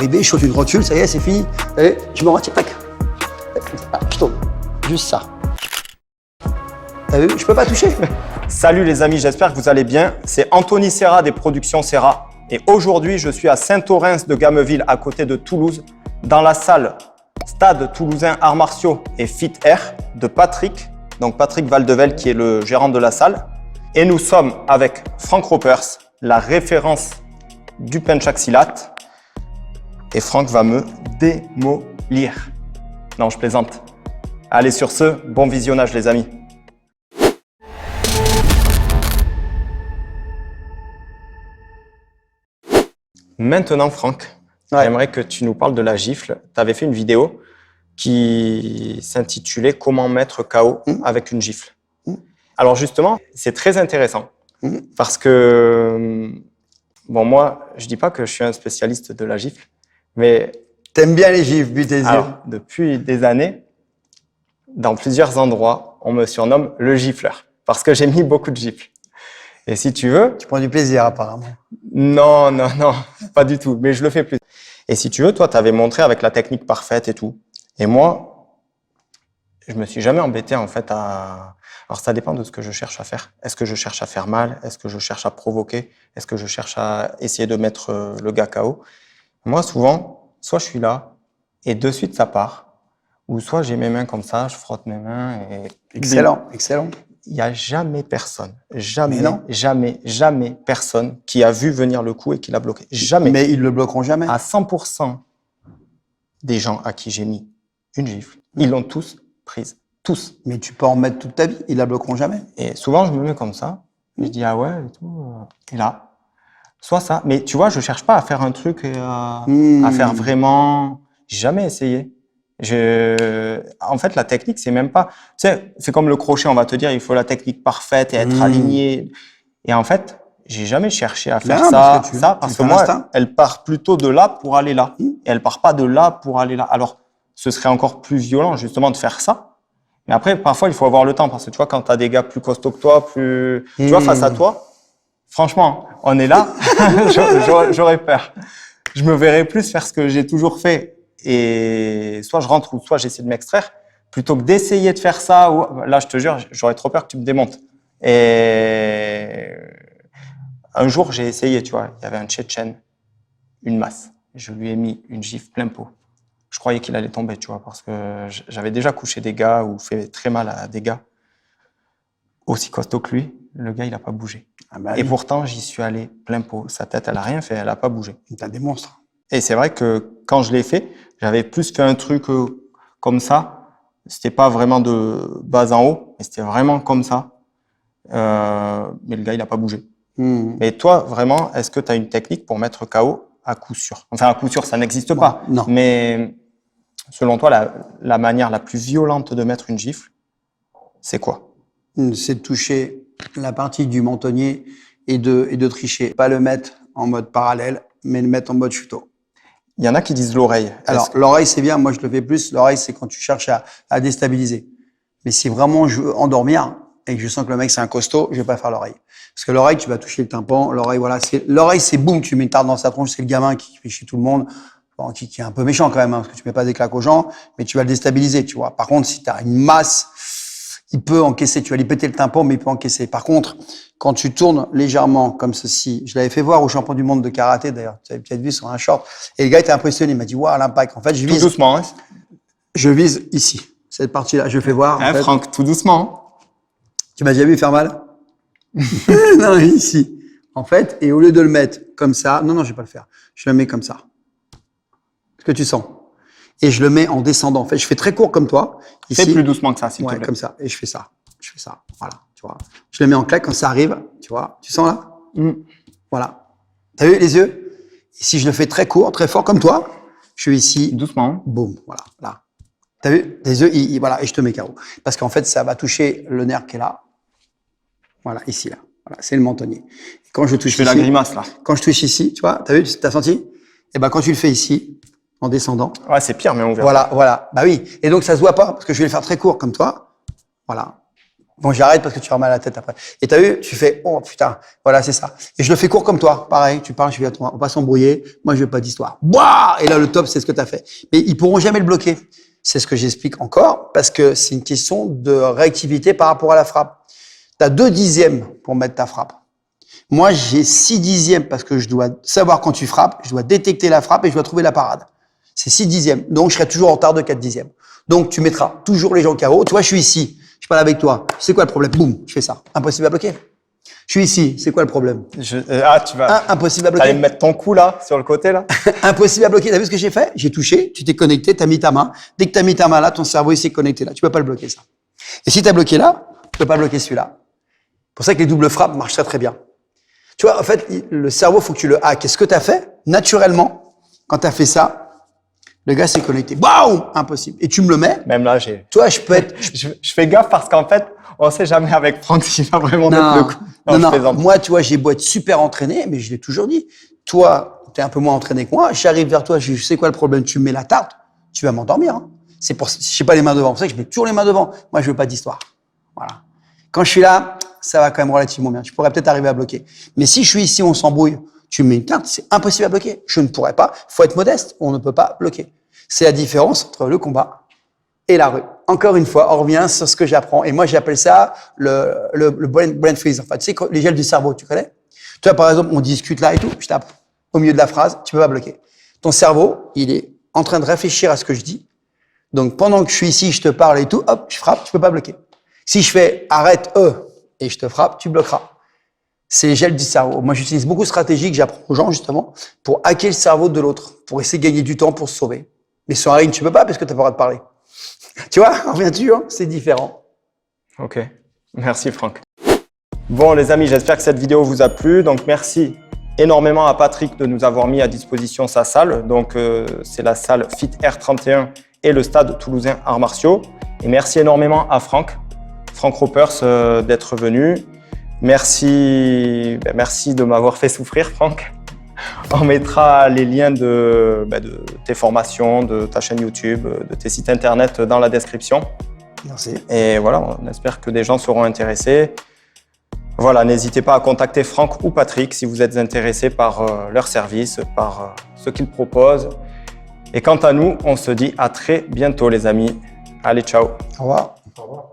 arrivé, je saute une rotule, ça y est, c'est fini. Et je me retire, tac. Ah, je tombe. Juste ça. T'as vu, je peux pas toucher. Salut les amis, j'espère que vous allez bien. C'est Anthony Serra des Productions Serra. Et aujourd'hui, je suis à Saint-Orens de Gameville, à côté de Toulouse, dans la salle Stade Toulousain Arts Martiaux et Fit Air de Patrick. Donc Patrick Valdevel qui est le gérant de la salle. Et nous sommes avec Frank Ropers, la référence du penchaxilate. Et Frank va me démolir. Non, je plaisante. Allez, sur ce, bon visionnage les amis. Maintenant, Franck, j'aimerais que tu nous parles de la gifle. Tu avais fait une vidéo qui s'intitulait « Comment mettre KO avec une gifle ». Alors justement, c'est très intéressant parce que, bon, moi, je dis pas que je suis un spécialiste de la gifle, mais… T'aimes bien les gifles, vu tes yeux. Depuis des années, dans plusieurs endroits, on me surnomme le gifleur parce que j'ai mis beaucoup de gifles. Et si tu veux… Tu prends du plaisir, apparemment. Non, pas du tout, mais je le fais plus. Et si tu veux, toi, tu avais montré avec la technique parfaite et tout. Et moi, je me suis jamais embêté, en fait, à… Alors, ça dépend de ce que je cherche à faire. Est-ce que je cherche à faire mal? Est-ce que je cherche à provoquer? Est-ce que je cherche à essayer de mettre le gars KO? Moi, souvent, soit je suis là et de suite, ça part. Ou soit j'ai mes mains comme ça, je frotte mes mains et… Excellent, excellent. Il n'y a jamais personne, jamais personne qui a vu venir le coup et qui l'a bloqué. Jamais. Mais ils le bloqueront jamais. À 100% des gens à qui j'ai mis une gifle, ils l'ont tous prise. Tous. Mais tu peux en mettre toute ta vie, ils la bloqueront jamais. Et souvent, je me mets comme ça. Je dis, ah ouais, et tout. Et là, soit ça. Mais tu vois, je cherche pas à faire un truc, à faire vraiment… J'ai jamais essayé. En fait, la technique, c'est même pas… Tu sais, c'est comme le crochet, on va te dire, il faut la technique parfaite et être aligné. Et en fait, j'ai jamais cherché à faire parce que moi, elle part plutôt de là pour aller là. Et elle part pas de là pour aller là. Alors, ce serait encore plus violent, justement, de faire ça. Mais après, parfois, il faut avoir le temps parce que tu vois, quand tu as des gars plus costauds que toi, plus… Tu vois, face à toi, franchement, on est là, j'aurais peur. Je me verrais plus faire ce que j'ai toujours fait. Et soit je rentre ou soit j'essaie de m'extraire, plutôt que d'essayer de faire ça. Là, je te jure, j'aurais trop peur que tu me démontes. Et un jour, j'ai essayé, tu vois, il y avait un Tchétchène, une masse. Je lui ai mis une gifle plein pot. Je croyais qu'il allait tomber, tu vois, parce que j'avais déjà couché des gars ou fait très mal à des gars aussi costauds que lui. Le gars, il n'a pas bougé. Et pourtant, j'y suis allé plein pot. Sa tête, elle n'a rien fait, elle n'a pas bougé. T'as des monstres. Et c'est vrai que quand je l'ai fait, j'avais plus fait un truc comme ça. C'était pas vraiment de bas en haut, mais c'était vraiment comme ça. Mais le gars, il n'a pas bougé. Mais toi, vraiment, est-ce que tu as une technique pour mettre KO à coup sûr? Enfin, à coup sûr, ça n'existe pas. Non. Mais selon toi, la manière la plus violente de mettre une gifle, c'est quoi? C'est de toucher la partie du mentonnier et de tricher. Pas le mettre en mode parallèle, mais le mettre en mode chuteau. Il y en a qui disent l'oreille. Alors, l'oreille, c'est bien. Moi, je le fais plus. L'oreille, c'est quand tu cherches à déstabiliser. Mais si vraiment je veux endormir et que je sens que le mec, c'est un costaud, je vais pas faire l'oreille. Parce que l'oreille, tu vas toucher le tympan. L'oreille, voilà. L'oreille, c'est boum, tu mets une tarte dans sa tronche. C'est le gamin qui fait chier tout le monde. Bon, qui est un peu méchant quand même, parce que tu mets pas des claques aux gens, mais tu vas le déstabiliser, tu vois. Par contre, si tu as une masse, il peut encaisser. Tu vas lui péter le tympan, mais il peut encaisser. Par contre, quand tu tournes légèrement comme ceci, je l'avais fait voir au champion du monde de karaté d'ailleurs, tu avais peut-être vu sur un short, et le gars était impressionné, il m'a dit waouh l'impact. En fait, je vise tout doucement. Hein. Je vise ici, cette partie-là. Je fais voir. Hein, Franck, tout doucement. Tu m'as déjà vu faire mal? Non, ici. En fait, et au lieu de le mettre comme ça, non, je vais pas le faire. Je le mets comme ça. Ce que tu sens. Et je le mets en descendant. En fait, je fais très court comme toi. Fais plus doucement que ça, s'il te plaît. Comme ça. Et je fais ça. Voilà. Tu vois. Je le mets en claque quand ça arrive. Tu vois. Tu sens là? Voilà. T'as vu les yeux? Et si je le fais très court, très fort comme toi, je suis ici. Doucement. Boum. Voilà. Là. T'as vu? Les yeux, voilà. Et je te mets KO. Parce qu'en fait, ça va toucher le nerf qui est là. Voilà. Ici, là. Voilà. C'est le mentonnier. Et quand je touche ici. Je fais la grimace, là. Quand je touche ici, tu vois. T'as vu? T'as senti? Et ben, quand tu le fais ici, en descendant. Ouais, c'est pire, mais on verra. Voilà. Bah oui. Et donc, ça se voit pas, parce que je vais le faire très court, comme toi. Voilà. Bon, j'arrête parce que tu as mal à la tête après. Et t'as vu, tu fais, oh putain, voilà, c'est ça. Et je le fais court comme toi. Pareil, tu parles, je vais, on va pas s'embrouiller. Moi, je veux pas d'histoire. Boah! Et là, le top, c'est ce que tu as fait. Mais ils pourront jamais le bloquer. C'est ce que j'explique encore parce que c'est une question de réactivité par rapport à la frappe. Tu as 2 dixièmes pour mettre ta frappe. Moi, j'ai 6 dixièmes parce que je dois savoir quand tu frappes, je dois détecter la frappe et je dois trouver la parade. C'est 6 dixièmes. Donc, je serai toujours en retard de 4 dixièmes. Donc, tu mettras toujours les gens KO. Tu vois, je suis ici. Je parle avec toi. C'est quoi le problème? Boum, je fais ça. Impossible à bloquer. Je suis ici. C'est quoi le problème? Tu vas. Impossible à T'allais bloquer. me mettre ton cou là, sur le côté là. Impossible à bloquer. T'as vu ce que j'ai fait? J'ai touché, tu t'es connecté, t'as mis ta main. Dès que t'as mis ta main là, ton cerveau il s'est connecté là. Tu peux pas le bloquer ça. Et si t'as bloqué là, tu peux pas bloquer celui-là. C'est pour ça que les doubles frappes marchent très très bien. Tu vois, en fait, le cerveau, faut que tu le hackes. Et ce que t'as fait, naturellement, quand t'as fait ça, le gars s'est connecté. Waouh! Impossible. Et tu me le mets. Même là, j'ai. Toi, je peux être. Je fais gaffe parce qu'en fait, on sait jamais avec Franck s'il va vraiment mettre le coup. Non. Moi, tu vois, j'ai beau être super entraîné, mais je l'ai toujours dit. Toi, tu es un peu moins entraîné que moi. J'arrive vers toi, je sais quoi le problème. Tu me mets la tarte, tu vas m'endormir. Hein. C'est pour, je sais pas les mains devant. C'est pour ça que je mets toujours les mains devant. Moi, je veux pas d'histoire. Voilà. Quand je suis là, ça va quand même relativement bien. Tu pourrais peut-être arriver à bloquer. Mais si je suis ici, on s'embrouille, tu me mets une carte, c'est impossible à bloquer. Je ne pourrais pas. Faut être modeste. On ne peut pas bloquer. C'est la différence entre le combat et la rue. Encore une fois, on revient sur ce que j'apprends. Et moi, j'appelle ça le brain freeze. Enfin, tu sais, les gels du cerveau, tu connais? Tu vois, par exemple, on discute là et tout, je tape au milieu de la phrase, tu peux pas bloquer. Ton cerveau, il est en train de réfléchir à ce que je dis. Donc, pendant que je suis ici, je te parle et tout, hop, je frappe, tu peux pas bloquer. Si je fais arrête, et je te frappe, tu bloqueras. C'est les gels du cerveau. Moi, j'utilise beaucoup de stratégies que j'apprends aux gens, justement, pour hacker le cerveau de l'autre, pour essayer de gagner du temps pour se sauver. Mais sur un ring, tu peux pas parce que tu n'as pas le droit de parler. Tu vois, reviens-tu, hein, c'est différent. Ok, merci Franck. Bon les amis, j'espère que cette vidéo vous a plu. Donc merci énormément à Patrick de nous avoir mis à disposition sa salle. Donc c'est la salle Fit R31 et le stade toulousain Arts Martiaux. Et merci énormément à Franck Ropers d'être venu. Merci de m'avoir fait souffrir Franck. On mettra les liens de tes formations, de ta chaîne YouTube, de tes sites internet dans la description. Merci. Et voilà, on espère que des gens seront intéressés. Voilà, n'hésitez pas à contacter Franck ou Patrick si vous êtes intéressés par leur service, par ce qu'ils proposent. Et quant à nous, on se dit à très bientôt les amis. Allez, ciao. Au revoir. Au revoir.